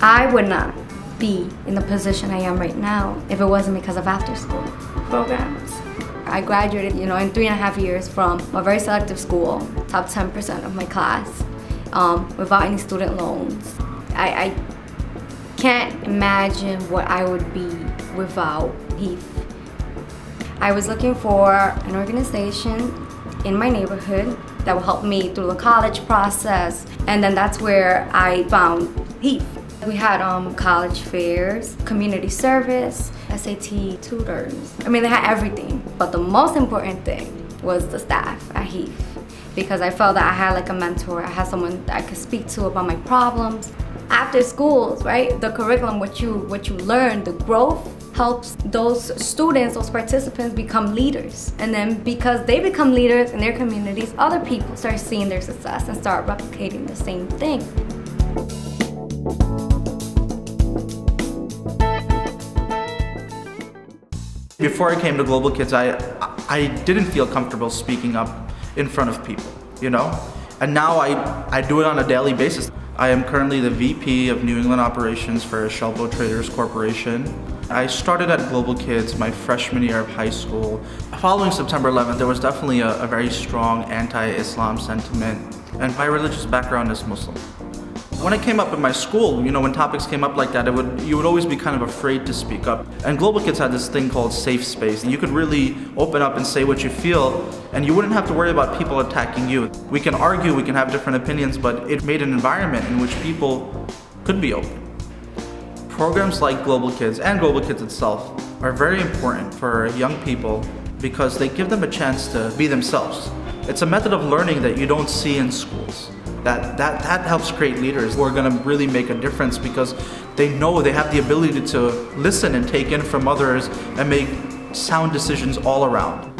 I would not be in the position I am right now if it wasn't because of after-school programs. I graduated, in 3.5 years from a very selective school, top 10% of my class, without any student loans. I can't imagine what I would be without Heath. I was looking for an organization in my neighborhood that would help me through the college process, and then that's where I found Heath. We had college fairs, community service, SAT tutors. They had everything, but the most important thing was the staff at Heath, because I felt that I had like a mentor, I had someone that I could speak to about my problems. After schools, right, the curriculum, what you learn, the growth helps those students, those participants become leaders. And then because they become leaders in their communities, other people start seeing their success and start replicating the same thing. Before I came to Global Kids, I didn't feel comfortable speaking up in front of people, And now I do it on a daily basis. I am currently the VP of New England Operations for Shelbo Traders Corporation. I started at Global Kids my freshman year of high school. Following September 11th, there was definitely a very strong anti-Islam sentiment, and my religious background is Muslim. When I came up in my school, when topics came up like that, you would always be kind of afraid to speak up. And Global Kids had this thing called safe space. And you could really open up and say what you feel, and you wouldn't have to worry about people attacking you. We can argue, we can have different opinions, but it made an environment in which people could be open. Programs like Global Kids and Global Kids itself are very important for young people because they give them a chance to be themselves. It's a method of learning that you don't see in schools. That helps create leaders who are going to really make a difference because they know they have the ability to listen and take in from others and make sound decisions all around.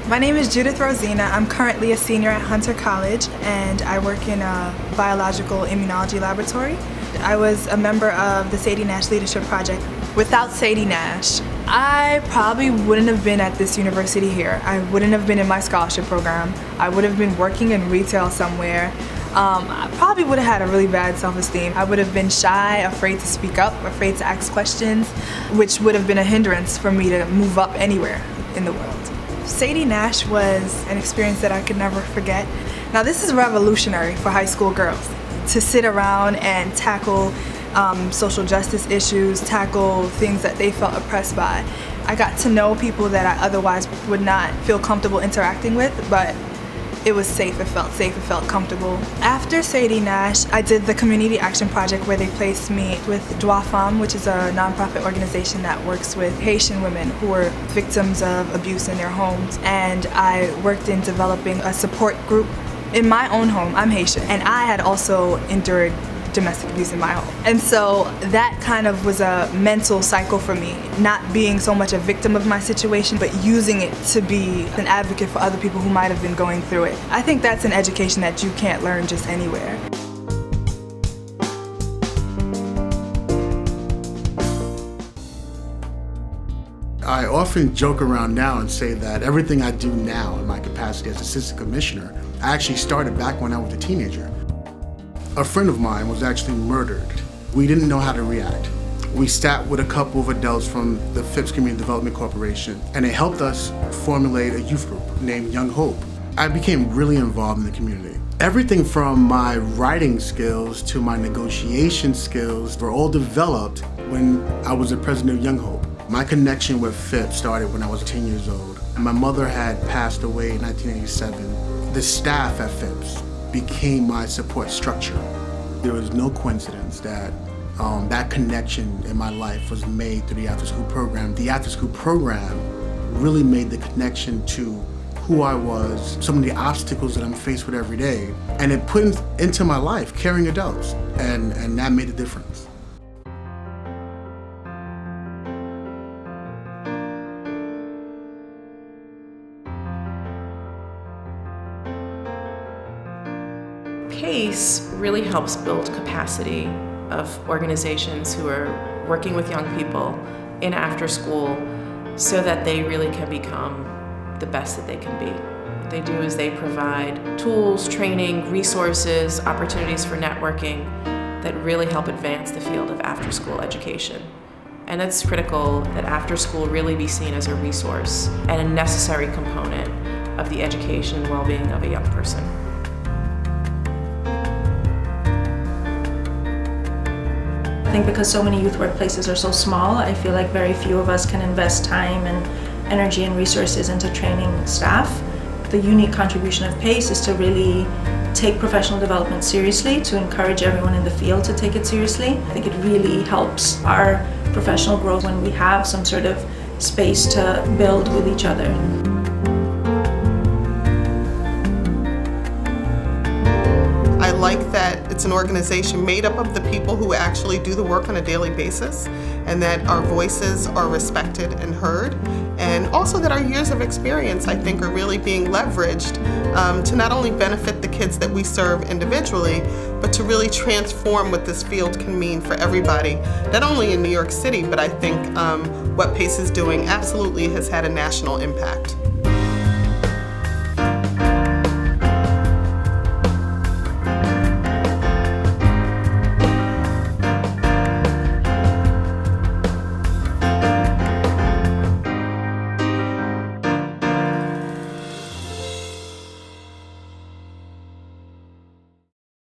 My name is Judith Rosina. I'm currently a senior at Hunter College, and I work in a biological immunology laboratory. I was a member of the Sadie Nash Leadership Project. Without Sadie Nash, I probably wouldn't have been at this university here. I wouldn't have been in my scholarship program. I would have been working in retail somewhere. I probably would have had a really bad self-esteem. I would have been shy, afraid to speak up, afraid to ask questions, which would have been a hindrance for me to move up anywhere in the world. Sadie Nash was an experience that I could never forget. Now this is revolutionary for high school girls, to sit around and tackle social justice issues, tackle things that they felt oppressed by. I got to know people that I otherwise would not feel comfortable interacting with, but it was safe, it felt comfortable. After Sadie Nash, I did the Community Action Project where they placed me with Droit Femme, which is a nonprofit organization that works with Haitian women who were victims of abuse in their homes. And I worked in developing a support group in my own home. I'm Haitian, and I had also endured domestic abuse in my home. And so that kind of was a mental cycle for me, not being so much a victim of my situation, but using it to be an advocate for other people who might have been going through it. I think that's an education that you can't learn just anywhere. I often joke around now and say that everything I do now in my capacity as assistant commissioner, I actually started back when I was a teenager. A friend of mine was actually murdered. We didn't know how to react. We sat with a couple of adults from the Phipps Community Development Corporation, and they helped us formulate a youth group named Young Hope. I became really involved in the community. Everything from my writing skills to my negotiation skills were all developed when I was the president of Young Hope. My connection with Phipps started when I was 10 years old. My mother had passed away in 1987. The staff at Phipps became my support structure. There was no coincidence that that connection in my life was made through the after-school program. The after-school program really made the connection to who I was, some of the obstacles that I'm faced with every day, and it put into my life caring adults, and that made a difference. PASE really helps build capacity of organizations who are working with young people in after school so that they really can become the best that they can be. What they do is they provide tools, training, resources, opportunities for networking that really help advance the field of after-school education. And it's critical that after school really be seen as a resource and a necessary component of the education and well-being of a young person. I think because so many youth workplaces are so small, I feel like very few of us can invest time and energy and resources into training staff. The unique contribution of PASE is to really take professional development seriously, to encourage everyone in the field to take it seriously. I think it really helps our professional growth when we have some sort of space to build with each other. I like that it's an organization made up of the people who actually do the work on a daily basis, and that our voices are respected and heard, and also that our years of experience, I think, are really being leveraged to not only benefit the kids that we serve individually, but to really transform what this field can mean for everybody, not only in New York City, but I think what PACE is doing absolutely has had a national impact.